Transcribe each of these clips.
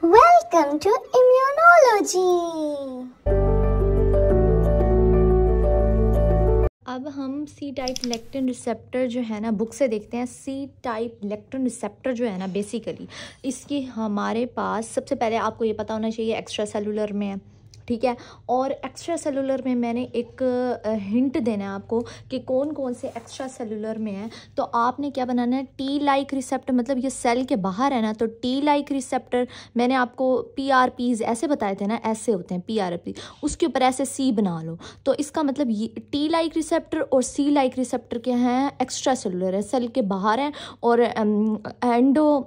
Welcome to Immunology. अब हम सी type lectin receptor जो है ना बुक से देखते हैं। सी टाइप लेक्टिन रिसेप्टर जो है ना बेसिकली इसकी हमारे पास सबसे पहले आपको ये पता होना चाहिए एक्स्ट्रा सेलुलर में है, ठीक है। और एक्स्ट्रा सेलुलर में मैंने एक हिंट देना है आपको कि कौन कौन से एक्स्ट्रा सेलुलर में है। तो आपने क्या बनाना है, टी लाइक रिसेप्टर, मतलब ये सेल के बाहर है ना, तो टी लाइक रिसेप्टर मैंने आपको PRPs ऐसे बताए थे ना, ऐसे होते हैं PRP, उसके ऊपर ऐसे C बना लो। तो इसका मतलब ये टी लाइक रिसेप्टर और C लाइक रिसेप्टर क्या हैं, एक्स्ट्रा सेलुलर है, सेल के बाहर हैं और एंडो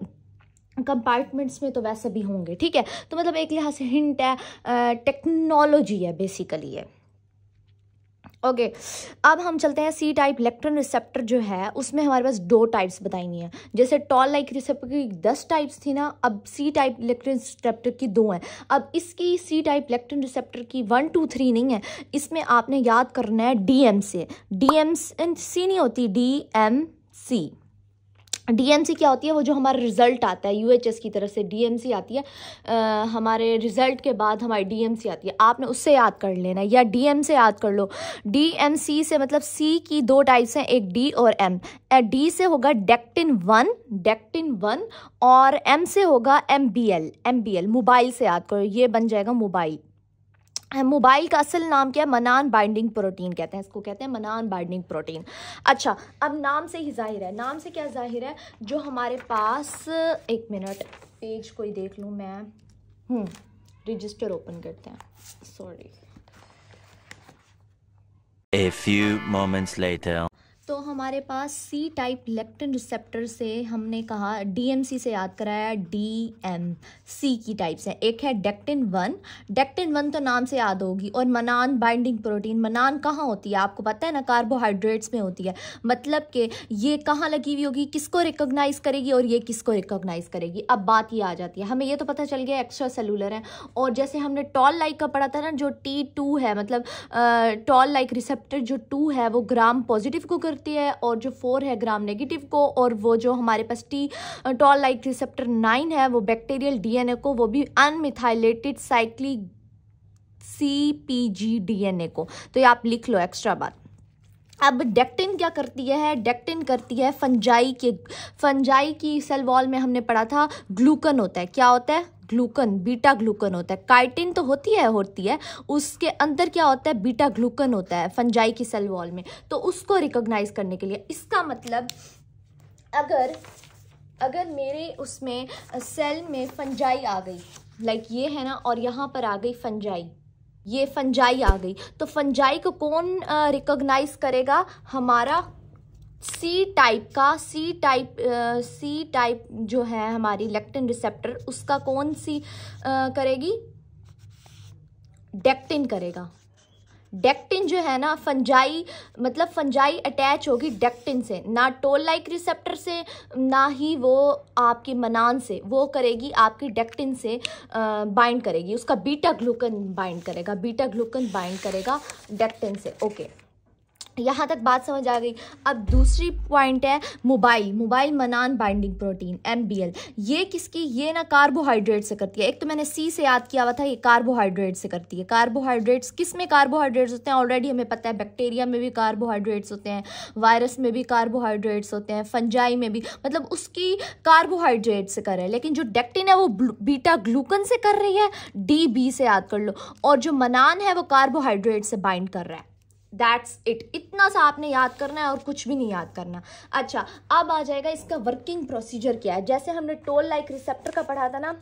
कंपार्टमेंट्स में तो वैसे भी होंगे, ठीक है। तो मतलब एक लिहाज से हिंट है, टेक्नोलॉजी है बेसिकली ये, ओके। अब हम चलते हैं सी टाइप लेक्टिन रिसेप्टर जो है उसमें हमारे पास 2 टाइप्स बताई हैं। जैसे टॉल लाइक रिसेप्टर की 10 टाइप्स थी ना, अब सी टाइप लेक्टिन रिसेप्टर की 2 हैं। अब इसकी सी टाइप लेक्टिन रिसेप्टर की 1 2 3 नहीं है, इसमें आपने याद करना है DM से। DMC नहीं होती, DMC। DMC क्या होती है, वो जो हमारा रिजल्ट आता है UHS की तरफ से DMC आती है, हमारे रिजल्ट के बाद हमारी DMC आती है, आपने उससे याद कर लेना या DM से याद कर लो। DMC से मतलब C की 2 टाइप्स हैं, एक D और M। D से होगा डेक्टिन 1 और M से होगा MBL। मोबाइल से याद करो, ये बन जाएगा मोबाइल। मोबाइल का असल नाम क्या है, मनान बाइंडिंग प्रोटीन कहते हैं इसको, कहते हैं मनान बाइंडिंग प्रोटीन। अच्छा, अब नाम से ही जाहिर है, नाम से क्या जाहिर है, जो हमारे पास, एक मिनट पेज कोई देख लूँ मैं, रजिस्टर ओपन करते हैं, sorry. A few moments later. तो हमारे पास सी टाइप लेक्टिन रिसेप्टर से हमने कहा DMC से याद कराया, DMC की टाइप्स हैं। एक है डेक्टिन 1 तो नाम से याद होगी, और मनान बाइंडिंग प्रोटीन। मनान कहाँ होती है आपको पता है ना, कार्बोहाइड्रेट्स में होती है। मतलब कि ये कहाँ लगी हुई होगी, किसको रिकॉग्नाइज करेगी और ये किसको रिकॉग्नाइज करेगी। अब बात ये आ जाती है, हमें ये तो पता चल गया एक्स्ट्रा सेलुलर है। और जैसे हमने टॉल लाइक का पढ़ा था ना, जो T2 है, मतलब टॉल लाइक रिसेप्टर जो 2 है वो ग्राम पॉजिटिव को करती है और जो 4 है ग्राम नेगेटिव को। और वो जो हमारे पास टॉल लाइक रिसेप्टर 9 है वो बैक्टीरियल DNA को, वो भी अनमिथाइलेटेड साइक्लिक CpG DNA को। तो ये आप लिख लो एक्स्ट्रा बात। अब डेक्टिन क्या करती है, डेक्टिन करती है फंजाई की सेल वॉल में हमने पढ़ा था ग्लूकन होता है, क्या होता है, ग्लूकन, बीटा ग्लूकन होता है। काइटिन तो होती है, उसके अंदर क्या होता है, बीटा ग्लूकन होता है फंजाई की सेल वॉल में। तो उसको रिकॉग्नाइज करने के लिए, इसका मतलब अगर मेरे उसमें सेल में फंजाई आ गई, लाइक ये है ना, और यहाँ पर आ गई फंजाई, ये फंजाई आ गई, तो फंजाई को कौन रिकॉग्नाइज करेगा, हमारा सी टाइप जो है हमारी लेक्टिन रिसेप्टर, उसका कौन सी करेगी, डेक्टिन करेगा। डेक्टिन जो है ना, फंजाई मतलब फंजाई अटैच होगी डेक्टिन से, ना टोल लाइक रिसेप्टर से ना ही वो आपकी मनान से, वो करेगी आपकी डेक्टिन से बाइंड करेगी, उसका बीटा ग्लूकन बाइंड करेगा डेक्टिन से, ओके। यहाँ तक बात समझ आ गई। अब दूसरी पॉइंट है मोबाइल मनान बाइंडिंग प्रोटीन MBL। ये किसकी, ये ना कार्बोहाइड्रेट से करती है। एक तो मैंने C से याद किया हुआ था, ये कार्बोहाइड्रेट से करती है। कार्बोहाइड्रेट्स किस में कार्बोहाइड्रेट्स होते हैं, ऑलरेडी हमें पता है, बैक्टीरिया में भी कार्बोहाइड्रेट्स होते हैं, वायरस में भी कार्बोहाइड्रेट्स होते हैं, फंजाई में भी, मतलब उसकी कार्बोहाइड्रेट से कर रहे हैं। लेकिन जो डेक्टिन है वो बीटा ग्लूकन से कर रही है, DB से याद कर लो। और जो मनान है वो कार्बोहाइड्रेट से बाइंड कर रहा है। दैट्स इट, इतना सा आपने याद करना है और कुछ भी नहीं याद करना। अच्छा, अब आ जाएगा इसका वर्किंग प्रोसीजर क्या है। जैसे हमने टोल लाइक रिसेप्टर का पढ़ा था ना,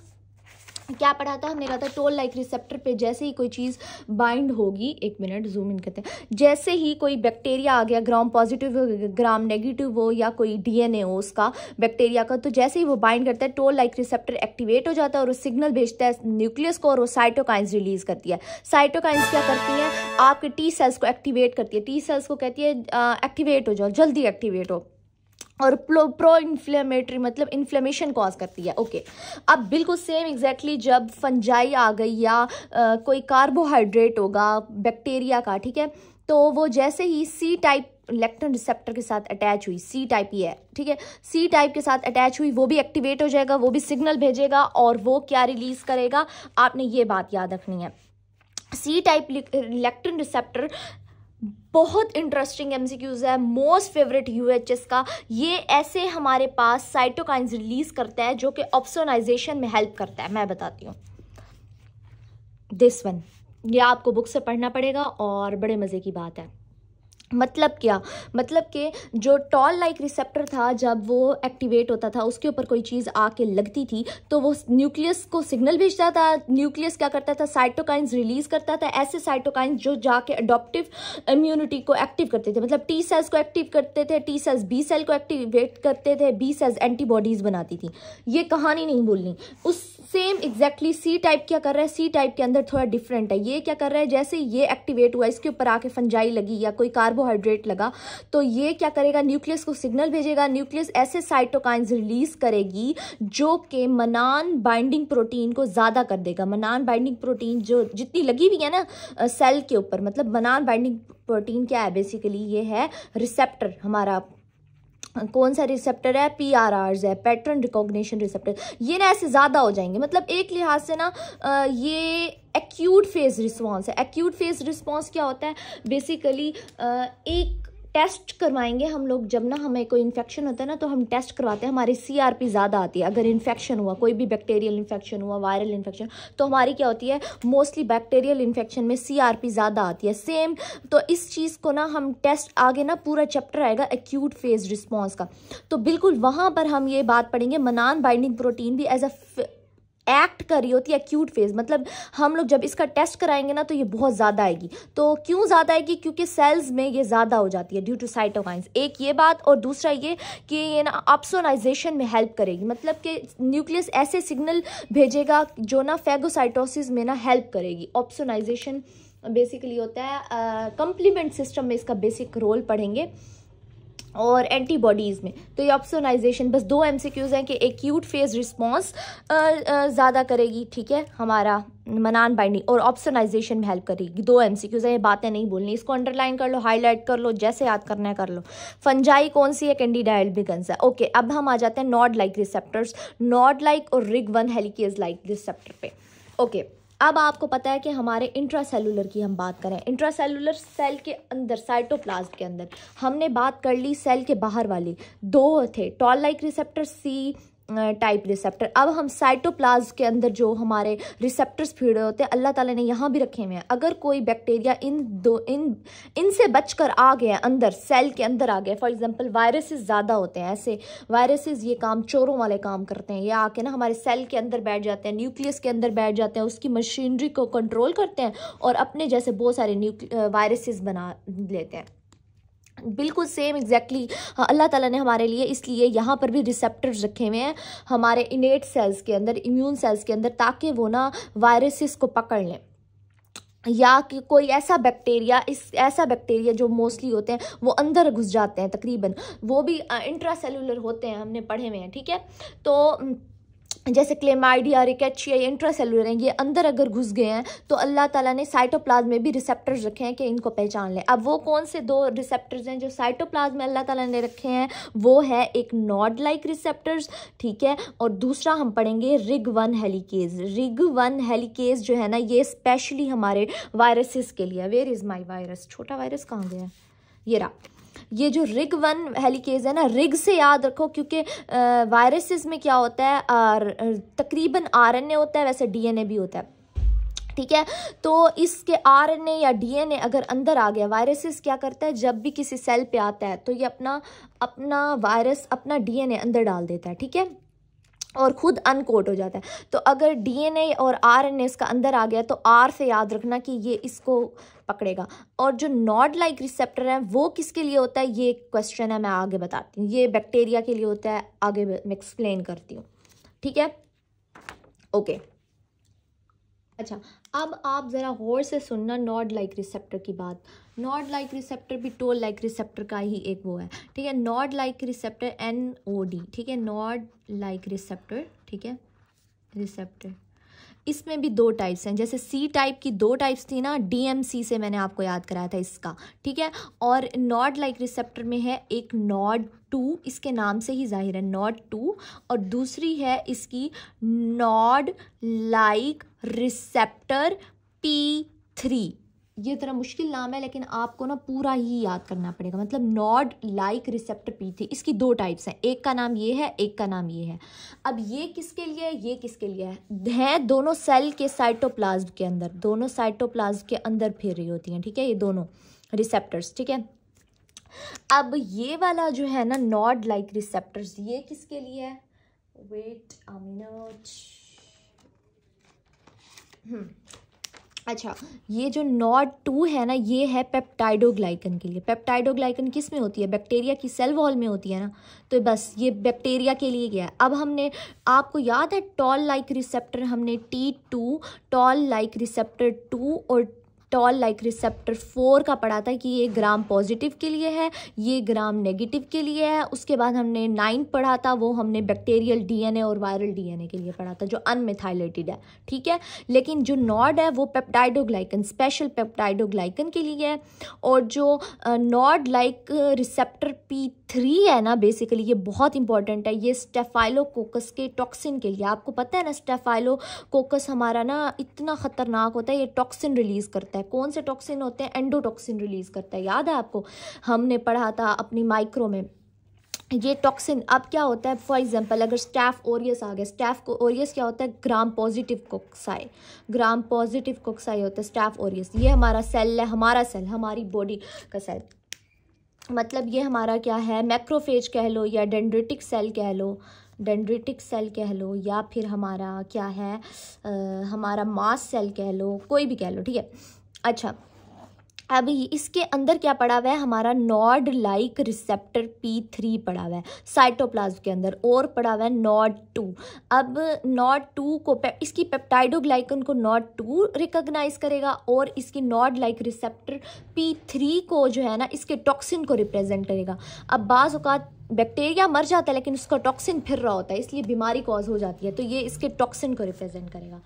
क्या पढ़ा था, हमने कहा था टोल लाइक रिसेप्टर पे जैसे ही कोई चीज़ बाइंड होगी, एक मिनट जूम इन करते हैं, जैसे ही कोई बैक्टीरिया आ गया, ग्राम पॉजिटिव हो, ग्राम नेगेटिव हो, या कोई DNA हो उसका बैक्टीरिया का, तो जैसे ही वो बाइंड करता है टोल लाइक रिसेप्टर एक्टिवेट हो जाता है और वो सिग्नल भेजता है न्यूक्लियस को, और वो साइटोकाइंस रिलीज करती है। साइटोकाइंस क्या करती हैं, आपके T सेल्स को एक्टिवेट करती है, T सेल्स को कहती है एक्टिवेट हो जाओ, जल्दी एक्टिवेट हो, और प्रो इन्फ्लेमेटरी मतलब इन्फ्लेमेशन कॉज करती है, ओके। अब बिल्कुल सेम एग्जैक्टली जब फंजाई आ गई या कोई कार्बोहाइड्रेट होगा बैक्टीरिया का, ठीक है, तो वो जैसे ही सी टाइप लेक्टिन रिसेप्टर के साथ अटैच हुई, सी टाइप ही है, ठीक है, सी टाइप के साथ अटैच हुई, वो भी एक्टिवेट हो जाएगा, वो भी सिग्नल भेजेगा और वो क्या रिलीज करेगा, आपने ये बात याद रखनी है। सी टाइप लेक्टिन रिसेप्टर बहुत इंटरेस्टिंग एमसीक्यूज है, मोस्ट फेवरेट यूएचएस का। ये ऐसे हमारे पास साइटोकाइंस रिलीज करता है जो कि ऑप्सोनाइजेशन में हेल्प करता है। मैं बताती हूँ दिस वन, ये आपको बुक से पढ़ना पड़ेगा और बड़े मज़े की बात है। मतलब क्या, मतलब कि जो टॉल लाइक रिसेप्टर था जब वो एक्टिवेट होता था उसके ऊपर कोई चीज़ आके लगती थी तो वो न्यूक्लियस को सिग्नल भेजता था, न्यूक्लियस क्या करता था, साइटोकाइंस रिलीज करता था, ऐसे साइटोकाइंस जो जाके अडॉप्टिव इम्यूनिटी को एक्टिव करते थे, मतलब टी सेल्स को एक्टिव करते थे, टी सेल्स बी सेल को एक्टिवेट करते थे, बी सेल्स एंटीबॉडीज बनाती थी। ये कहानी नहीं बोलनी, उस सेम एग्जैक्टली सी टाइप क्या कर रहा है, सी टाइप के अंदर थोड़ा डिफरेंट है। ये क्या कर रहा है, जैसे ये एक्टिवेट हुआ इसके ऊपर आके फंजाई लगी या कोई कार्बोहाइड्रेट लगा तो ये क्या करेगा, न्यूक्लियस को सिग्नल भेजेगा, न्यूक्लियस ऐसे साइटोकाइंस रिलीज करेगी जो कि मनान बाइंडिंग प्रोटीन को ज्यादा कर देगा। मनान बाइंडिंग प्रोटीन जो जितनी लगी हुई है ना सेल के ऊपर, मतलब मनान बाइंडिंग प्रोटीन क्या है बेसिकली, ये है रिसेप्टर, हमारा कौन सा रिसेप्टर है, PRRs है, पैटर्न रिकॉग्निशन रिसेप्टर। ये ना ऐसे ज़्यादा हो जाएंगे, मतलब एक लिहाज से ना ये एक्यूट फेज रिस्पॉन्स है। एक्यूट फेज रिस्पॉन्स क्या होता है बेसिकली, एक टेस्ट करवाएंगे हम लोग जब ना हमें कोई इन्फेक्शन होता है ना तो हम टेस्ट करवाते हैं, हमारी CRP ज़्यादा आती है। अगर इन्फेक्शन हुआ, कोई भी बैक्टीरियल इन्फेक्शन हुआ, वायरल इन्फेक्शन, तो हमारी क्या होती है, मोस्टली बैक्टीरियल इन्फेक्शन में CRP ज़्यादा आती है। सेम तो इस चीज़ को ना हम टेस्ट, आगे ना पूरा चैप्टर आएगा एक्यूट फेज रिस्पॉन्स का, तो बिल्कुल वहाँ पर हम ये बात पढ़ेंगे। मनान बाइंडिंग प्रोटीन भी एज अ एक्ट कर रही होती है एक्यूट फेज, मतलब हम लोग जब इसका टेस्ट कराएंगे ना तो ये बहुत ज़्यादा आएगी। तो क्यों ज़्यादा आएगी, क्योंकि सेल्स में ये ज़्यादा हो जाती है ड्यू टू साइटोकाइंस, एक ये बात, और दूसरा ये कि ये ना ऑप्सोनाइजेशन में हेल्प करेगी, मतलब कि न्यूक्लियस ऐसे सिग्नल भेजेगा जो ना फैगोसाइटोसिस में ना हेल्प करेगी। ऑप्सोनाइजेशन बेसिकली होता है कंप्लीमेंट सिस्टम में इसका बेसिक रोल पढ़ेंगे और एंटीबॉडीज़ में। तो ये ऑप्सोनाइजेशन, बस 2 MCQs हैं कि एक्यूट फेज रिस्पॉन्स ज़्यादा करेगी, ठीक है, हमारा मनान बाइंडिंग, और ऑप्सोनाइजेशन में हेल्प करेगी। 2 MCQs हैं, ये बातें नहीं बोलनी, इसको अंडरलाइन कर लो, हाईलाइट कर लो, जैसे याद करना है कर लो। फंजाई कौन सी है, कैंडिडा एल्बिगन्स है। ओके, अब हम आ जाते हैं NOD like receptors, NOD like और रिग 1 हेलिकेज लाइक रिसेप्टर पे। ओके, अब आपको पता है कि हमारे इंट्रासेलुलर की हम बात करें, इंट्रासेलुलर सेल के अंदर, साइटोप्लाज्म के अंदर, हमने बात कर ली सेल के बाहर वाली 2 थे, toll like receptor, C type receptor. अब हम साइटोप्लाज्म के अंदर जो हमारे रिसेप्टर्स फिरे होते हैं अल्लाह ताला ने यहाँ भी रखे हुए हैं। अगर कोई बैक्टीरिया इनसे बचकर आ गया अंदर, सेल के अंदर आ गया, फॉर एग्जांपल वायरसेस ज़्यादा होते हैं, ऐसे वायरसेस ये काम चोरों वाले काम करते हैं, ये आके ना हमारे सेल के अंदर बैठ जाते हैं, न्यूक्लियस के अंदर बैठ जाते हैं, उसकी मशीनरी को कंट्रोल करते हैं और अपने जैसे बहुत सारे वायरसेस बना लेते हैं। बिल्कुल सेम एग्जैक्टली अल्लाह ताला ने हमारे लिए इसलिए यहाँ पर भी रिसेप्टर्स रखे हुए हैं हमारे इनेट सेल्स के अंदर, इम्यून सेल्स के अंदर, ताकि वो ना वायरसेस को पकड़ लें, या कि कोई ऐसा बैक्टीरिया जो मोस्टली होते हैं वो अंदर घुस जाते हैं, तकरीबन वो भी इंट्रासेलुलर होते हैं, हमने पढ़े हुए हैं, ठीक है। तो जैसे क्लेमाइडिया, रिकेचिया, इंट्रासेलुलर हैं, ये अंदर अगर घुस गए हैं तो अल्लाह ताला ने साइटोप्लाज्म में भी रिसेप्टर्स रखे हैं कि इनको पहचान लें। अब वो कौन से 2 रिसेप्टर्स हैं जो साइटोप्लाज्म में अल्लाह ताला ने रखे हैं, वो है एक नॉड लाइक रिसेप्टर्स, ठीक है, और दूसरा हम पढ़ेंगे रिग 1 हेलिकेज। रिग 1 हेलिकेज जो है ना ये स्पेशली हमारे वायरसेस के लिए। वेयर इज़ माई वायरस, छोटा वायरस कहाँ गया, ये रहा। ये जो रिग 1 हेलिकेज है ना, रिग से याद रखो क्योंकि वायरसेस में क्या होता है, तकरीबन RNA होता है, वैसे DNA भी होता है, ठीक है। तो इसके RNA या DNA अगर अंदर आ गया, वायरसेस क्या करता है, जब भी किसी सेल पे आता है तो ये अपना वायरस अपना DNA अंदर डाल देता है, ठीक है, और खुद अनकोड हो जाता है। तो अगर DNA और RNA इसका अंदर आ गया तो R से याद रखना कि ये इसको पकड़ेगा। और जो नॉड लाइक रिसेप्टर है वो किसके लिए होता है, ये क्वेश्चन है, मैं आगे बताती हूँ। ये बैक्टीरिया के लिए होता है, आगे मैं एक्सप्लेन करती हूँ, ठीक है। ओके, अच्छा, अब आप ज़रा गौर से सुनना नॉड लाइक रिसेप्टर की बात। नॉड लाइक रिसेप्टर भी टोल लाइक रिसेप्टर का ही एक वो है, ठीक है। नॉड लाइक रिसेप्टर NOD, ठीक है, नॉड लाइक रिसेप्टर, ठीक है, रिसेप्टर इसमें भी 2 टाइप्स हैं, जैसे सी टाइप की 2 टाइप्स थी ना, DMC से मैंने आपको याद कराया था इसका, ठीक है। और नॉड लाइक रिसेप्टर में है एक नॉड 2, इसके नाम से ही जाहिर है नॉड 2, और दूसरी है इसकी नॉड लाइक रिसेप्टर P3। ये तरह मुश्किल नाम है लेकिन आपको ना पूरा ही याद करना पड़ेगा। मतलब नॉड लाइक रिसेप्टर P3, इसकी 2 टाइप्स हैं, एक का नाम ये है, एक का नाम ये है। अब ये किसके लिए है, ये किसके लिए है दोनों सेल के साइटोप्लाज्म के अंदर, दोनों साइटोप्लाज्म के अंदर फिर रही होती हैं, ठीक है, ये दोनों रिसेप्टर्स, ठीक है। अब ये वाला जो है ना नॉड लाइक रिसेप्टर्स, ये किसके लिए है, वेट अ मिनट, अच्छा, ये जो नॉड 2 है ना, ये है पेप्टाइडोग्लाइकन के लिए। पेप्टाइडोग्लाइकन किस में होती है, बैक्टीरिया की सेल वॉल में होती है ना, तो बस ये बैक्टीरिया के लिए गया है। अब हमने, आपको याद है टॉल लाइक रिसेप्टर, हमने T2 टॉल लाइक रिसेप्टर 2 और टॉल लाइक रिसेप्टर 4 का पढ़ा था कि ये ग्राम पॉजिटिव के लिए है, ये ग्राम नेगेटिव के लिए है। उसके बाद हमने 9 पढ़ा था, वो हमने बैक्टीरियल DNA और वायरल DNA के लिए पढ़ा था जो अनमिथाइलेटेड है, ठीक है। लेकिन जो नॉड है वो पेप्टाइडोग्लाइकन, स्पेशल पेप्टाइडोग्लाइकन के लिए है। और जो नॉड लाइक रिसेप्टर P3 है ना, बेसिकली ये बहुत इंपॉर्टेंट है, ये स्टेफाइलोकोकस के टॉक्सिन के लिए। आपको पता है ना स्टेफाइलोकोकस हमारा ना इतना ख़तरनाक होता है, ये टॉक्सिन रिलीज़ करता है। कौन से टॉक्सिन होते हैं, एंडोटॉक्सिन रिलीज़ करता है, याद है आपको, हमने पढ़ा था अपनी माइक्रो में ये टॉक्सिन। अब क्या होता है, फॉर एग्जांपल अगर स्टैफ ओरियस आ गया, स्टैफ ओरियस क्या होता है, ग्राम पॉजिटिव कोक्साई, ग्राम पॉजिटिव कोक्साई होता है स्टैफ ओरियस। ये हमारा सेल है, हमारा सेल, हमारी बॉडी का सेल, मतलब ये हमारा क्या है, मैक्रोफेज कह लो या डेंड्रिटिक सेल कह लो, डेंड्रिटिक सेल कह लो, या फिर हमारा क्या है हमारा मास सेल कह लो, कोई भी कह लो, ठीक है। अच्छा, अब इसके अंदर क्या पड़ा हुआ है, हमारा नॉड लाइक रिसेप्टर P3 पड़ा हुआ है साइटोप्लाज्म के अंदर, और पड़ा हुआ है नॉड 2। अब नॉड 2 को इसकी पेप्टाइडोग्लाइकन को नॉड 2 रिकॉग्नाइज करेगा, और इसकी नॉड लाइक रिसेप्टर P3 को जो है ना इसके टॉक्सिन को रिप्रेजेंट करेगा। अब बाज़ औक़ात बैक्टीरिया मर जाता है लेकिन उसका टॉक्सिन फिर रहा होता है, इसलिए बीमारी कॉज हो जाती है, तो ये इसके टॉक्सिन को रिप्रेजेंट करेगा।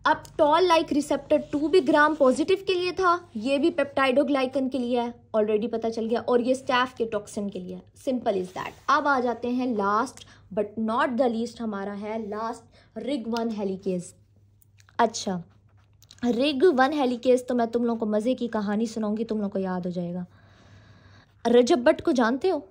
अब टॉल लाइक रिसेप्टर 2 भी ग्राम पॉजिटिव के लिए था, ये भी पेप्टाइडोग्लाइकन के लिए है, ऑलरेडी पता चल गया, और ये स्टैफ के टॉक्सिन के लिए है। Simple is that. अब आ जाते हैं last but not the least, हमारा है लास्ट RIG-I हेलिकेज। अच्छा, RIG-I हेलिकेज तो मैं तुम लोगों को मज़े की कहानी सुनाऊंगी, तुम लोगों को याद हो जाएगा। रजब भट्ट को जानते हो,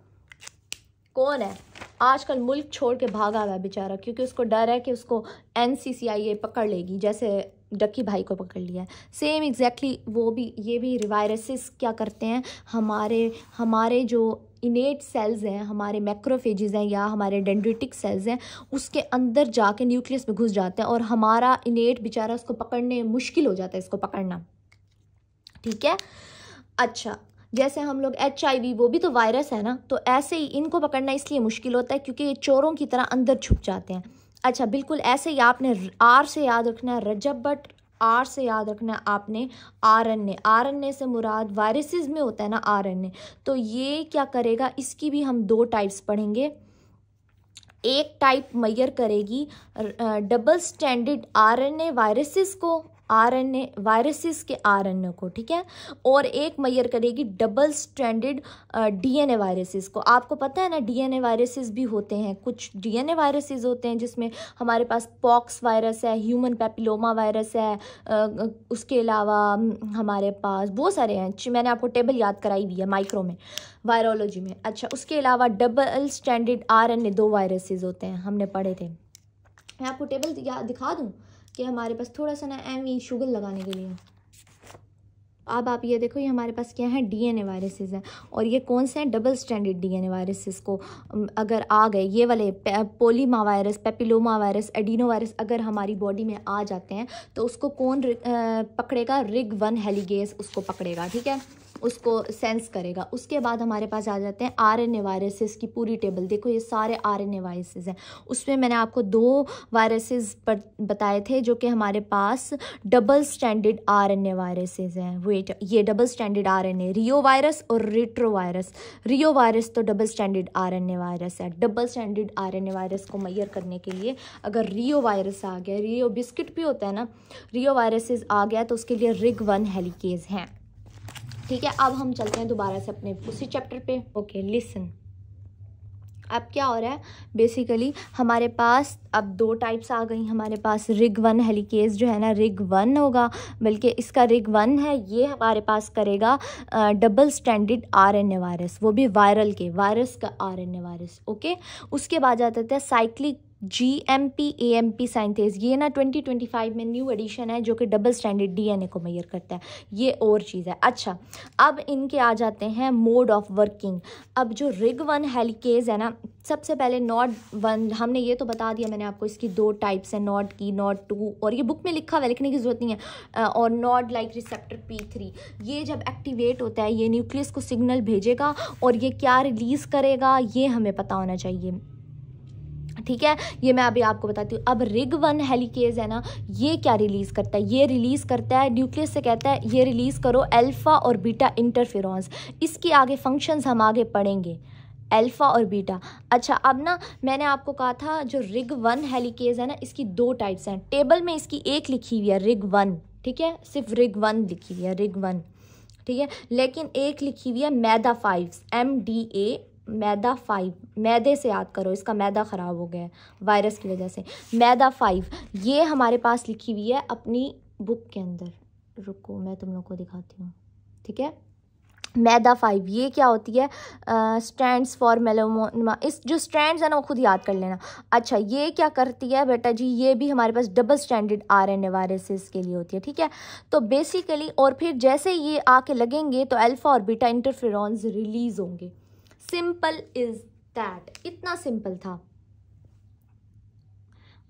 कौन है, आजकल मुल्क छोड़ के भागा हुआ है बेचारा, क्योंकि उसको डर है कि उसको NCCIA पकड़ लेगी, जैसे डक्की भाई को पकड़ लिया है। सेम एग्जैक्टली वो भी, ये भी वायरसेस क्या करते हैं, हमारे जो इनेट सेल्स हैं, हमारे मैक्रोफेजेस हैं या हमारे डेंड्रिटिक सेल्स हैं, उसके अंदर जाके न्यूक्लियस में घुस जाते हैं, और हमारा इनेट बेचारा उसको पकड़ने मुश्किल हो जाता है, इसको पकड़ना, ठीक है। अच्छा, जैसे हम लोग HIV, वो भी तो वायरस है ना, तो ऐसे ही इनको पकड़ना इसलिए मुश्किल होता है क्योंकि ये चोरों की तरह अंदर छुप जाते हैं। अच्छा, बिल्कुल ऐसे ही आपने R से याद रखना है, रजब भट्ट, R से याद रखना है आपने RNA से मुराद वायरसेस में होता है ना RNA, तो ये क्या करेगा, इसकी भी हम 2 टाइप्स पढ़ेंगे। एक टाइप मैयर करेगी डबल स्टैंडर्ड RNA वायरसेस को, RNA वायरसेस के RNA को, ठीक है, और एक मैयर करेगी डबल स्ट्रैंडेड DNA वायरसेस को। आपको पता है ना DNA वायरसेस भी होते हैं, कुछ DNA वायरसेस होते हैं जिसमें हमारे पास पॉक्स वायरस है, ह्यूमन पैपिलोमा वायरस है, उसके अलावा हमारे पास बहुत सारे हैं, मैंने आपको टेबल याद कराई भी है माइक्रो में, वायरोलॉजी में। अच्छा, उसके अलावा डबल स्टैंडर्ड RNA 2 वायरसेस होते हैं, हमने पढ़े थे। मैं आपको टेबल दिखा दूँ कि हमारे पास थोड़ा सा ना एमी शुगर लगाने के लिए। अब आप ये देखो, ये हमारे पास क्या है, DNA वायरसेस हैं, और ये कौन से हैं, डबल स्टैंडर्ड DNA वायरसेस को अगर आ गए, ये वाले polyoma virus, papilloma virus, adeno virus अगर हमारी बॉडी में आ जाते हैं तो उसको कौन पकड़ेगा, RIG-I हेलिकेज उसको पकड़ेगा, ठीक है। उसको सेंस करेगा। उसके बाद हमारे पास आ जाते हैं RNA वायरसेस की पूरी टेबल। देखो ये सारे RNA वायरसेस हैं। उसमें मैंने आपको 2 वायरसेस बताए थे जो कि हमारे पास डबल स्टैंडर्ड RNA वायरसेस हैं। वेट, ये डबल स्टैंडर्ड RNA, रियो वायरस और रेट्रो वायरस। रियो वायरस तो डबल स्टैंडर्ड RNA वायरस है। डबल स्टैंडर्ड RNA वायरस को मेजर करने के लिए अगर रियो वायरस आ गया, रियो बिस्किट भी होता है ना, रियो वायरसेस आ गया तो उसके लिए RIG-I हेलिकेज हैं। ठीक है, अब हम चलते हैं दोबारा से अपने उसी चैप्टर पे। ओके लिसन, अब क्या हो रहा है बेसिकली हमारे पास अब 2 टाइप्स आ गई हमारे पास। RIG-I हेलिकेज जो है ना, RIG-I होगा, बल्कि इसका RIG-I है, ये हमारे पास करेगा डबल स्टैंडर्ड RNA वायरस, वो भी वायरल के, वायरस का RNA वायरस। ओके, उसके बाद आता है साइक्लिक GMP-AMP साइंथेज। ये ना 2025 में न्यू एडिशन है जो कि डबल स्टैंडर्ड DNA को मेजर करता है। ये और चीज़ है। अच्छा, अब इनके आ जाते हैं मोड ऑफ वर्किंग। अब जो RIG-I हेलिकेज है ना, सबसे पहले NOD1, हमने ये तो बता दिया मैंने आपको, इसकी 2 टाइप्स हैं, NOD की, NOD2, और ये बुक में लिखा हुआ है, लिखने की ज़रूरत नहीं है। और NOD लाइक रिसेप्टर P3, ये जब एक्टिवेट होता है ये न्यूक्लियस को सिग्नल भेजेगा और ये क्या रिलीज़ करेगा ये हमें पता होना चाहिए। ठीक है, ये मैं अभी आपको बताती हूँ। अब RIG-I हेलिकेज है ना, ये क्या रिलीज़ करता है, ये रिलीज़ करता है, न्यूक्लियस से कहता है ये रिलीज़ करो अल्फ़ा और बीटा इंटरफेरॉन्स। इसके आगे फंक्शंस हम आगे पढ़ेंगे, अल्फ़ा और बीटा। अच्छा, अब ना मैंने आपको कहा था जो RIG-I हेलिकेज है ना, इसकी 2 टाइप्स हैं। टेबल में इसकी एक लिखी हुई है RIG-I, ठीक है, सिर्फ RIG-I लिखी हुई है, RIG-I, ठीक है, लेकिन एक लिखी हुई है मैदा-5, MDA, मैदा-5, मैदे से याद करो, इसका मैदा ख़राब हो गया है वायरस की वजह से। मैदा-5 ये हमारे पास लिखी हुई है अपनी बुक के अंदर, रुको मैं तुम लोग को दिखाती हूँ। ठीक है, मैदा-5 ये क्या होती है, स्ट्रैंड्स फॉर मेलानोमा। इस जो स्ट्रैंड्स है ना वो खुद याद कर लेना। अच्छा, ये क्या करती है बेटा जी, ये भी हमारे पास डबल स्टैंडर्ड RNA वायरसेस के लिए होती है। ठीक है, तो बेसिकली और फिर जैसे ये आके लगेंगे तो अल्फ़ा और बीटा इंटरफेरॉन्स रिलीज़ होंगे। सिंपल इज दैट, इतना सिंपल था।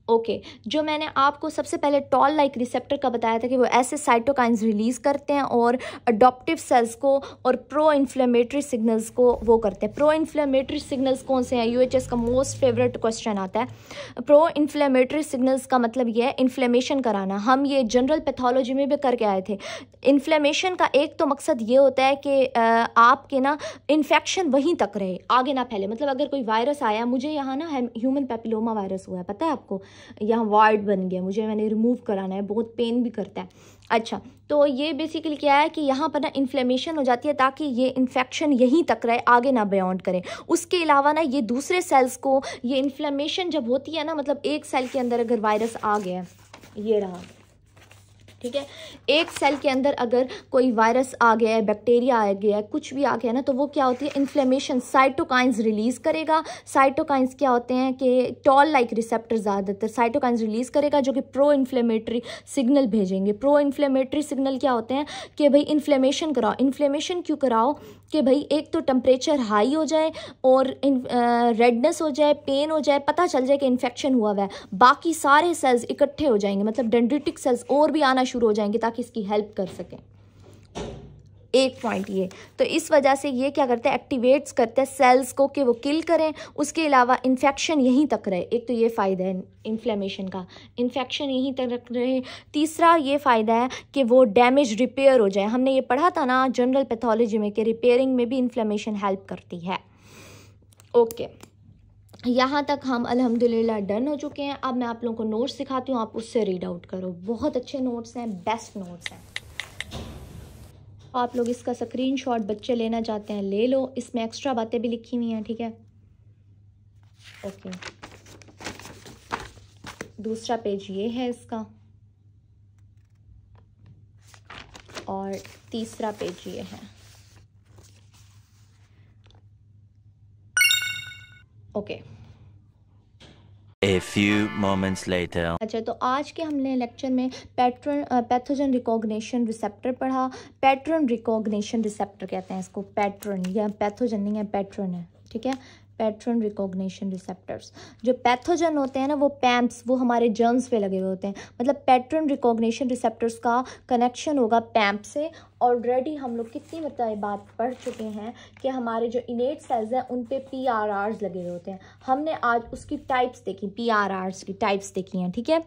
ओके, जो मैंने आपको सबसे पहले टॉल लाइक रिसेप्टर का बताया था कि वो ऐसे साइटोकाइंस रिलीज़ करते हैं और अडॉप्टिव सेल्स को और प्रो इन्फ्लेमेटरी सिग्नल्स को वो करते हैं। प्रो इन्फ्लेमेटरी सिग्नल्स कौन से हैं, UHS का मोस्ट फेवरेट क्वेश्चन आता है। प्रो इन्फ्लेमेटरी सिग्नल्स का मतलब ये है इन्फ्लेमेशन कराना। हम ये जनरल पैथोलॉजी में भी करके आए थे। इन्फ्लेमेशन का एक तो मकसद ये होता है कि आपके ना इन्फेक्शन वहीं तक रहे, आगे ना फैले। मतलब अगर कोई वायरस आया, मुझे यहाँ ना ह्यूमन पेपिलोमा वायरस हुआ है, पता है आपको, यहाँ वार्ड बन गया, मैंने रिमूव कराना है, बहुत पेन भी करता है। अच्छा, तो ये बेसिकली क्या है कि यहाँ पर ना इन्फ्लेमेशन हो जाती है ताकि ये इन्फेक्शन यहीं तक रहे, आगे ना बियॉन्ड करे। उसके अलावा ना ये दूसरे सेल्स को, ये इन्फ्लेमेशन जब होती है ना, मतलब एक सेल के अंदर अगर वायरस आ गया, ये रहा, ठीक है, एक सेल के अंदर अगर कोई वायरस आ गया है, बैक्टीरिया आ गया है, कुछ भी आ गया ना, तो वो क्या होती है, इन्फ्लेमेशन, साइटोकाइंस रिलीज़ करेगा। साइटोकाइंस क्या होते हैं कि टॉल लाइक रिसेप्टर, ज़्यादातर साइटोकाइंस रिलीज़ करेगा जो कि प्रो इन्फ्लेमेटरी सिग्नल भेजेंगे। प्रो इन्फ्लेमेटरी सिग्नल क्या होते हैं कि भाई इन्फ्लेमेशन कराओ। इन्फ्लेमेशन क्यों कराओ कि भाई एक तो टेम्परेचर हाई हो जाए और रेडनेस हो जाए, पेन हो जाए, पता चल जाए कि इन्फेक्शन हुआ हुआ है। बाकी सारे सेल्स इकट्ठे हो जाएंगे, मतलब डेंड्रिटिक सेल्स और भी आना शुरू हो जाएंगे ताकि इसकी हेल्प कर सकें। एक पॉइंट ये, तो इस वजह से ये क्या करते हैं, एक्टिवेट्स करते हैं सेल्स को कि वो किल करें। उसके अलावा इन्फेक्शन यहीं तक रहे, एक तो ये फ़ायदा है इन्फ्लेमेशन का, इन्फेक्शन यहीं तक रहे। तीसरा ये फ़ायदा है कि वो डैमेज रिपेयर हो जाए। हमने ये पढ़ा था ना जनरल पैथोलॉजी में कि रिपेयरिंग में भी इन्फ्लेमेशन हेल्प करती है। ओके, यहाँ तक हम अल्हम्दुलिल्लाह डन हो चुके हैं। अब मैं आप लोगों को नोट्स सिखाती हूँ, आप उससे रीड आउट करो। बहुत अच्छे नोट्स हैं, बेस्ट नोट्स हैं। आप लोग इसका स्क्रीनशॉट बच्चे लेना चाहते हैं ले लो, इसमें एक्स्ट्रा बातें भी लिखी हुई हैं। ठीक है, ओके, दूसरा पेज ये है इसका और तीसरा पेज ये है। Okay, A few moments later. अच्छा, तो आज के हमने लेक्चर में पैथोजन रिकॉग्निशन रिसेप्टर पढ़ा। पैटर्न रिकॉग्निशन रिसेप्टर कहते हैं इसको, पैटर्न, या पैथोजन नहीं है, पैटर्न है। ठीक है, पैटर्न रिकॉग्निशन रिसेप्टर्स। जो पैथोजन होते हैं ना वो पैम्प्स, वो हमारे जर्म्स पे लगे हुए होते हैं। मतलब पैटर्न रिकॉग्निशन रिसेप्टर्स का कनेक्शन होगा पैम्प से। ऑलरेडी हम लोग कितनी मतलब ये बात पढ़ चुके हैं कि हमारे जो इनेट सेल्स हैं उन पे PRRs लगे हुए होते हैं। हमने आज उसकी टाइप्स देखी, PRRs की टाइप्स देखी हैं, ठीक है।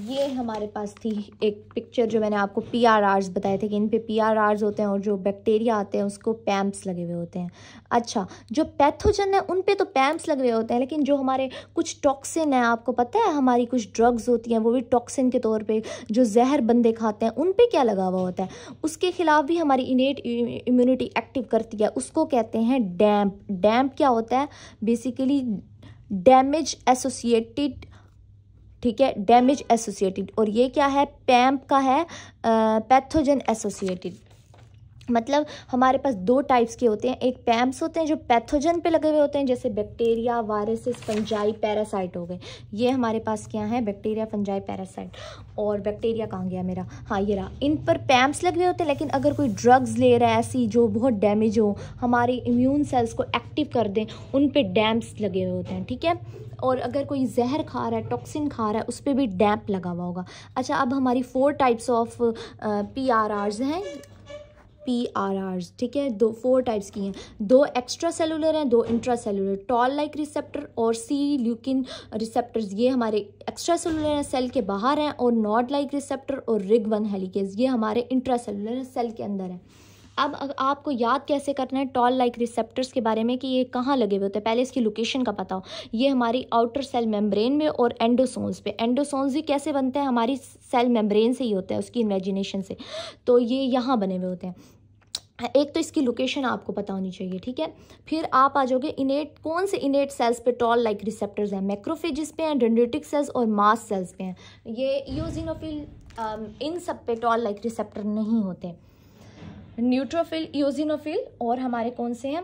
ये हमारे पास थी एक पिक्चर जो मैंने आपको PRRs बताए थे कि इन पे PRRs होते हैं और जो बैक्टीरिया आते हैं उसको पैम्प्स लगे हुए होते हैं। अच्छा, जो पैथोजन है उन पे तो पैम्प्स लगे हुए होते हैं, लेकिन जो हमारे कुछ टॉक्सिन है, आपको पता है हमारी कुछ ड्रग्स होती हैं वो भी टॉक्सिन के तौर पे जो जहर बंदे खाते हैं उन पे क्या लगा हुआ होता है, उसके खिलाफ भी हमारी इनेट इम्यूनिटी एक्टिव करती है। उसको कहते हैं डैम्प। डैम्प क्या होता है? बेसिकली डैमेज एसोसिएटेड, ठीक है, डैमेज एसोसिएटेड। और ये क्या है? पैम्प का है पैथोजन एसोसिएटेड। मतलब हमारे पास दो टाइप्स के होते हैं, एक पैम्प्स होते हैं जो पैथोजन पे लगे हुए होते हैं, जैसे बैक्टीरिया, वायरसेस, फंजाई, पैरासाइट हो गए। ये हमारे पास क्या है? Bacteria, fungi, parasite. और बैक्टीरिया कहाँ गया मेरा? हाँ, ये रहा। इन पर पैम्प्स लगे हुए होते हैं, लेकिन अगर कोई ड्रग्स ले रहा है ऐसी जो बहुत डैमेज हो, हमारे इम्यून सेल्स को एक्टिव कर दें, उन पे डैम्प्स लगे हुए होते हैं, ठीक है। और अगर कोई जहर खा रहा है, टॉक्सिन खा रहा है, उस पर भी डैम्प लगा हुआ होगा। अच्छा, अब हमारी 4 टाइप्स ऑफ PRRs हैं, PRRs, ठीक है। 4 टाइप्स की हैं, 2 एक्स्ट्रा सेलुलर हैं, 2 intra cellular. Toll like receptor और सी ल्यूकिन रिसेप्टर्स ये हमारे एक्स्ट्रा सेलुलर हैं, सेल के बाहर हैं। और नॉड लाइक रिसेप्टर और रिग 1 हेलिकेज ये हमारे इंट्रा सेलुलर हैं, सेल के अंदर है। अब आपको याद कैसे करना है टॉल लाइक रिसेप्टर्स के बारे में कि ये कहाँ लगे हुए होते हैं, पहले इसकी लोकेशन का पता हो। ये हमारी आउटर सेल मेम्ब्रेन में और एंडोसोम्स पे। एंडोसोम्स भी कैसे बनते हैं? हमारी सेल मेम्ब्रेन से ही होता है, उसकी इमेजिनेशन से। तो ये यहाँ बने हुए होते हैं। एक तो इसकी लोकेशन आपको पता होनी चाहिए, ठीक है। फिर आप आ जाओगे इनेट, कौन से इनेट सेल्स पे टॉल लाइक रिसेप्टर्स हैं? मैक्रोफेजेस पे हैं, डेंड्रिटिक सेल्स और मास्ट सेल्स पे हैं। ये इयोसिनोफिल इन सब पे टॉल लाइक रिसेप्टर नहीं होते। न्यूट्रोफिल, इयोसिनोफिल और हमारे कौन से हैं?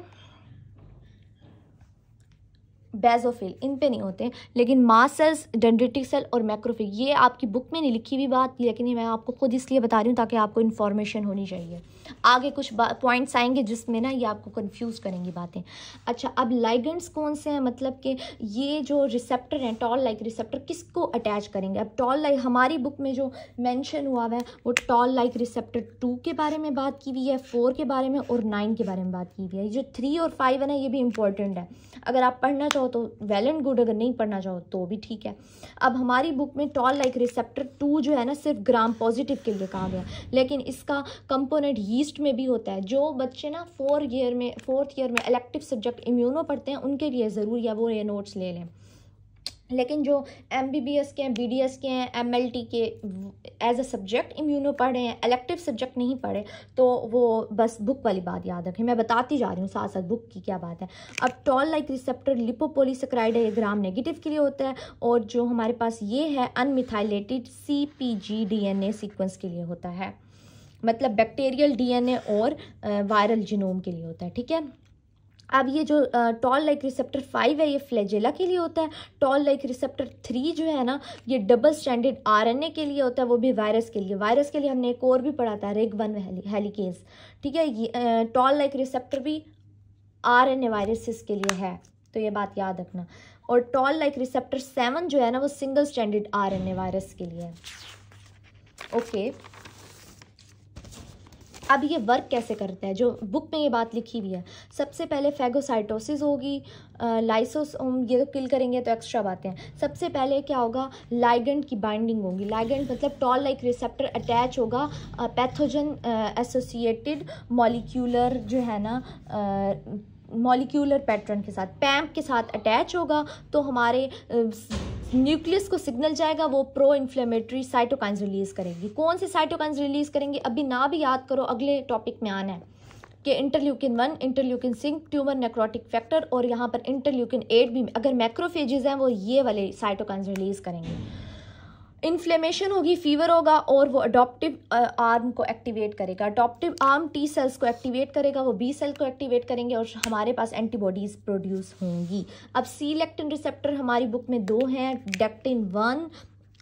बेजोफिल, इन पे नहीं होते। लेकिन मास्ट सेल्स, डेंड्रिटिक सेल और मैक्रोफिल, ये आपकी बुक में नहीं लिखी हुई बात, लेकिन ये मैं आपको खुद इसलिए बता रही हूँ ताकि आपको इन्फॉर्मेशन होनी चाहिए। आगे कुछ पॉइंट्स आएंगे जिसमें ना ये आपको कंफ्यूज करेंगी बातें। अच्छा, अब लाइगेंड्स कौन से हैं? मतलब कि ये जो रिसेप्टर हैं टॉल लाइक रिसेप्टर, किसको अटैच करेंगे? अब टॉल लाइक हमारी बुक में जो मेंशन हुआ है वो टॉल लाइक रिसेप्टर 2 के बारे में बात की हुई है, 4 के बारे में और 9 के बारे में बात की हुई है। जो 3 और 5 है ना, ये भी इंपॉर्टेंट है। अगर आप पढ़ना चाहो तो वेल एंड गुड, अगर नहीं पढ़ना चाहो तो भी ठीक है। अब हमारी बुक में टॉल लाइक रिसेप्टर 2 जो है ना सिर्फ ग्राम पॉजिटिव के लिए कहा गया, लेकिन इसका कंपोनेंट यीस्ट में भी होता है। जो बच्चे ना 4th ईयर में इलेक्टिव सब्जेक्ट इम्यूनो पढ़ते हैं उनके लिए ज़रूरी है वो ये नोट्स ले लें। लेकिन जो MBBS के हैं, BDS के हैं, MLT के एज अ सब्जेक्ट इम्यूनो पढ़े हैं, इलेक्टिव सब्जेक्ट नहीं पढ़े, तो वो बस बुक वाली बात याद रखें। मैं बताती जा रही हूँ साथ साथ बुक की क्या बात है। अब टॉल लाइक रिसेप्टर लिपोपोलीसेक्राइड है, ये ग्राम नेगेटिव के लिए होता है। और जो हमारे पास ये है अनमिथाइलेटेड CpG DNA सीक्वेंस के लिए होता है, मतलब बैक्टीरियल DNA और वायरल जीनोम के लिए होता है, ठीक है। अब ये जो टॉल लाइक रिसेप्टर 5 है ये फ्लैजेला के लिए होता है। टॉल लाइक रिसेप्टर 3 जो है ना ये डबल स्ट्रैंडेड RNA के लिए होता है, वो भी वायरस के लिए। वायरस के लिए हमने एक और भी पढ़ा था, रिग 1 हेलिकेज, ठीक है। ये टॉल लाइक रिसेप्टर भी RNA वायरसेस के लिए है, तो ये बात याद रखना। और टॉल लाइक रिसेप्टर 7 जो है ना वो सिंगल स्ट्रैंडेड RNA वायरस के लिए है, ओके। अब ये वर्क कैसे करता है, जो बुक में ये बात लिखी हुई है। सबसे पहले फैगोसाइटोसिस होगी, लाइसोसोम ये तो किल करेंगे तो एक्स्ट्रा बातें हैं। सबसे पहले क्या होगा, लाइगेंड की बाइंडिंग होगी। लाइगेंड मतलब टॉल लाइक रिसेप्टर अटैच होगा पैथोजन एसोसिएटेड मॉलिक्यूलर जो है ना मॉलिक्यूलर पैटर्न के साथ, पैम्प के साथ अटैच होगा, तो हमारे न्यूक्लियस को सिग्नल जाएगा, वो प्रो इन्फ्लेमेटरी साइटोकाइंस रिलीज करेगी। कौन से साइटोकाइंस रिलीज करेंगे अभी ना भी याद करो, अगले टॉपिक में आना है कि interleukin 1, interleukin 6, tumour necrotic factor, और यहाँ पर इंटरल्यूकिन 8 भी अगर मैक्रोफेजेस हैं वो ये वाले साइटोकाइंस रिलीज करेंगे। इन्फ्लेमेशन होगी, फीवर होगा, और वो अडॉप्टिव आर्म को एक्टिवेट करेगा। अडॉप्टिव आर्म T सेल्स को एक्टिवेट करेगा, वो B सेल को एक्टिवेट करेंगे और हमारे पास एंटीबॉडीज़ प्रोड्यूस होंगी। अब C लेक्टिन रिसेप्टर हमारी बुक में 2 हैं, डेक्टिन 1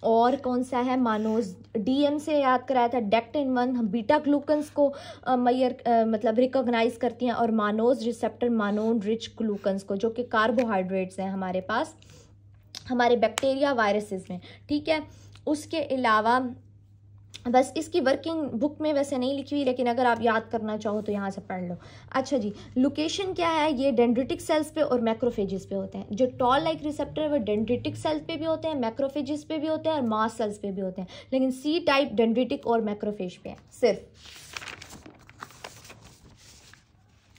और कौन सा है, मानोज डीएम से याद कराया था, डेक्टिन 1 बीटा ग्लूकन्स को मतलब रिकॉग्नाइज करती हैं, और मानोज रिसेप्टर मानोन रिच ग्लूकन्स को, जो कि कार्बोहाइड्रेट्स हैं हमारे पास हमारे बैक्टीरिया वायरसेस में, ठीक है। उसके अलावा बस इसकी वर्किंग बुक में वैसे नहीं लिखी हुई, लेकिन अगर आप याद करना चाहो तो यहाँ से पढ़ लो। अच्छा जी, लोकेशन क्या है, ये डेंड्रिटिक सेल्स पे और मैक्रोफेजेस पे होते हैं। जो टॉल लाइक रिसेप्टर है वो डेंड्रिटिक सेल्स पे भी होते हैं, मैक्रोफेजेस पे भी होते हैं और मास्ट सेल्स पे भी होते हैं, लेकिन सी टाइप डेंड्रिटिक और मैक्रोफेज पे है सिर्फ।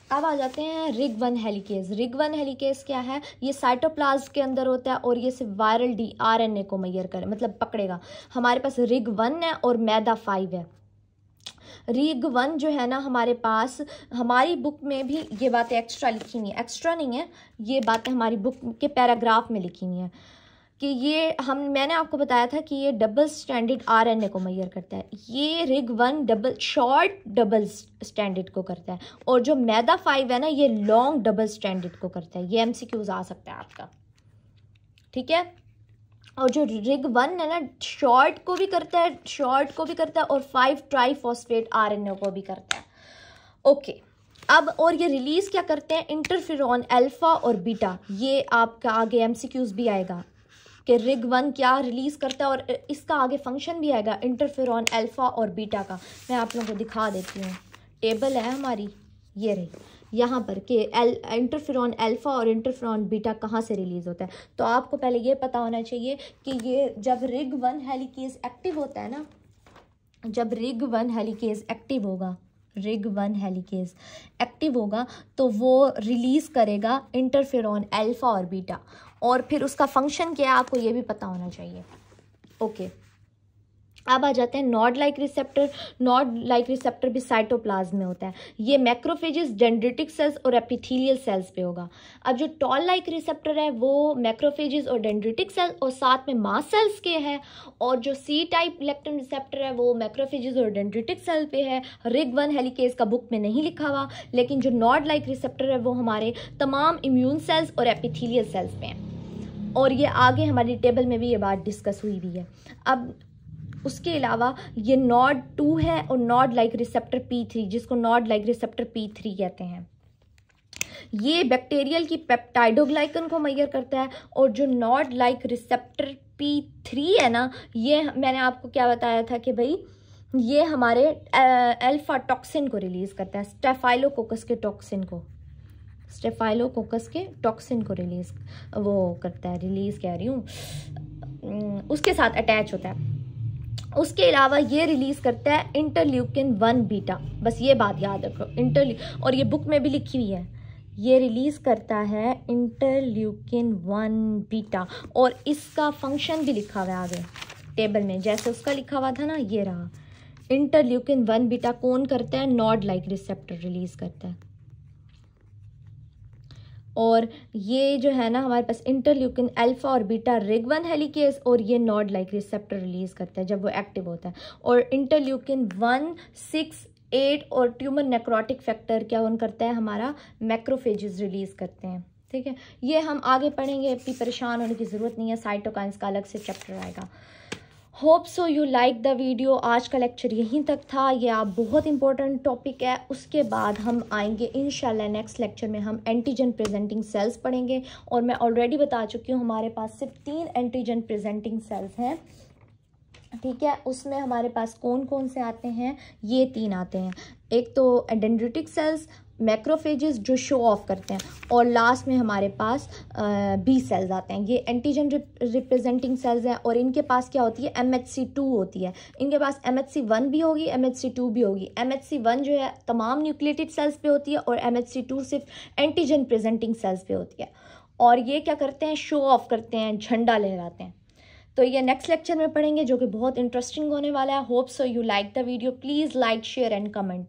अब आ जाते हैं रिग 1 हेलिकेज। रिग 1 हेलिकेज क्या है, ये साइटोप्लाज्म के अंदर होता है और ये सिर्फ वायरल RNA को मैयर करे, मतलब पकड़ेगा। हमारे पास रिग 1 है और मैदा 5 है। रिग 1 जो है ना हमारे पास, हमारी बुक में भी ये बातें एक्स्ट्रा लिखी हुई हैं, एक्स्ट्रा नहीं है, ये बातें हमारी बुक के पैराग्राफ में लिखी हुई हैं कि ये मैंने आपको बताया था कि ये डबल स्टैंडर्ड RNA को मैयर करता है। ये रिग 1 शॉर्ट डबल स्टैंडर्ड को करता है, और जो मैदा 5 है ना ये लॉन्ग डबल स्टैंडर्ड को करता है। ये MCQs आ सकता है आपका, ठीक है। और जो रिग 1 है ना शॉर्ट को भी करता है और 5 ट्राईफॉस्फेट RNA को भी करता है। ओके, अब और ये रिलीज क्या करते हैं, इंटरफेरॉन अल्फा और बीटा। ये आपका आगे MCQs भी आएगा कि रिग 1 क्या रिलीज़ करता है, और इसका आगे फंक्शन भी आएगा इंटरफेरॉन अल्फ़ा और बीटा का। मैं आप लोगों को दिखा देती हूँ, टेबल है हमारी, ये रही यहाँ पर कि इंटरफेरॉन अल्फ़ा और इंटरफेरॉन बीटा कहाँ से रिलीज़ होता है। तो आपको पहले ये पता होना चाहिए कि ये जब रिग 1 हेलिकेज एक्टिव होता है ना, जब रिग 1 हेलिकेज एक्टिव होगा, रिग 1 हेलिकेज एक्टिव होगा तो वो रिलीज़ करेगा इंटरफेरॉन अल्फ़ा और बीटा, और फिर उसका फंक्शन क्या है आपको ये भी पता होना चाहिए। ओके, अब आ जाते हैं NOD like receptor. NOD like receptor भी साइटोप्लाज्म में होता है। ये मैक्रोफेजेस, डेंड्रिटिक सेल्स और एपिथेलियल सेल्स पे होगा। अब जो टॉल लाइक रिसेप्टर है वो मैक्रोफेजेस और डेंड्रिटिक सेल्स और साथ में मास्ट सेल्स के है, और जो सी टाइप लेक्टिन रिसेप्टर है वो मैक्रोफेजेस और डेंड्रिटिक सेल पे है। रिग 1 हेलिकेज का बुक में नहीं लिखा हुआ, लेकिन जो नॉड लाइक रिसेप्टर है वो हमारे तमाम इम्यून सेल्स और एपिथेलियल सेल्स पे हैं, और ये आगे हमारी टेबल में भी ये बात डिस्कस हुई भी है। अब उसके अलावा ये नॉड 2 है और नॉड लाइक रिसेप्टर P3, जिसको नॉड लाइक रिसेप्टर P3 कहते हैं। ये बैक्टीरियल की पेप्टाइडोग्लाइकन को मैयर करता है, और जो नॉड लाइक रिसेप्टर P3 है ना, ये मैंने आपको क्या बताया था कि भाई ये हमारे अल्फा टॉक्सिन को रिलीज़ करता है, स्टेफाइलोकोकस के टॉक्सिन को, स्टेफाइलोकोकस के टॉक्सिन को रिलीज़ करता है, रिलीज़ कह रही हूँ, उसके साथ अटैच होता है। उसके अलावा ये रिलीज़ करता है इंटरल्यूकिन 1 बीटा, बस ये बात याद रखो, और ये बुक में भी लिखी हुई है, ये रिलीज़ करता है इंटरल्यूकिन 1 बीटा, और इसका फंक्शन भी लिखा हुआ है आगे टेबल में, जैसे उसका लिखा हुआ था ना, ये रहा। इंटरल्यूकिन 1 बीटा कौन करता है, नॉड लाइक रिसेप्टर रिलीज़ करता है। और ये जो है ना हमारे पास इंटरल्यूकिन अल्फा और बीटा रिग 1 हेलिकेज, और ये नॉड लाइक रिसेप्टर रिलीज़ करता है जब वो एक्टिव होता है। और इंटरल्यूकिन 1, 6, 8 और ट्यूमर नेक्रोटिक फैक्टर क्या ऑन करता है, हमारा मैक्रोफेजेस रिलीज़ करते हैं, ठीक है। ये हम आगे पढ़ेंगे, इतनी परेशान होने की ज़रूरत नहीं है, साइटोकाइन्स का अलग से चैप्टर आएगा। Hope so you like the video. आज का लेक्चर यहीं तक था, ये आप बहुत इंपॉर्टेंट टॉपिक है। उसके बाद हम आएंगे इंशाल्लाह नेक्स्ट लेक्चर में हम एंटीजन प्रेजेंटिंग सेल्स पढ़ेंगे, और मैं ऑलरेडी बता चुकी हूँ हमारे पास सिर्फ 3 एंटीजन प्रेजेंटिंग सेल्स हैं, ठीक है। उसमें हमारे पास कौन कौन से आते हैं, ये 3 आते हैं। एक तो डेंड्रिटिक सेल्स, मैक्रोफेजेस जो शो ऑफ करते हैं, और लास्ट में हमारे पास बी सेल्स आते हैं। ये एंटीजन रिप्रेजेंटिंग सेल्स हैं, और इनके पास क्या होती है, MHC2 होती है। इनके पास MHC1 भी होगी, MHC2 भी होगी। MHC1 जो है तमाम न्यूक्लिएटेड सेल्स पे होती है, और MHC2 सिर्फ एंटीजन प्रेजेंटिंग सेल्स पे होती है। और ये क्या करते हैं, शो ऑफ करते हैं, झंडा लहराते हैं। तो ये नेक्स्ट लेक्चर में पढ़ेंगे, जो कि बहुत इंटरेस्टिंग होने वाला है। Hope so you like the video. Please like, share and comment.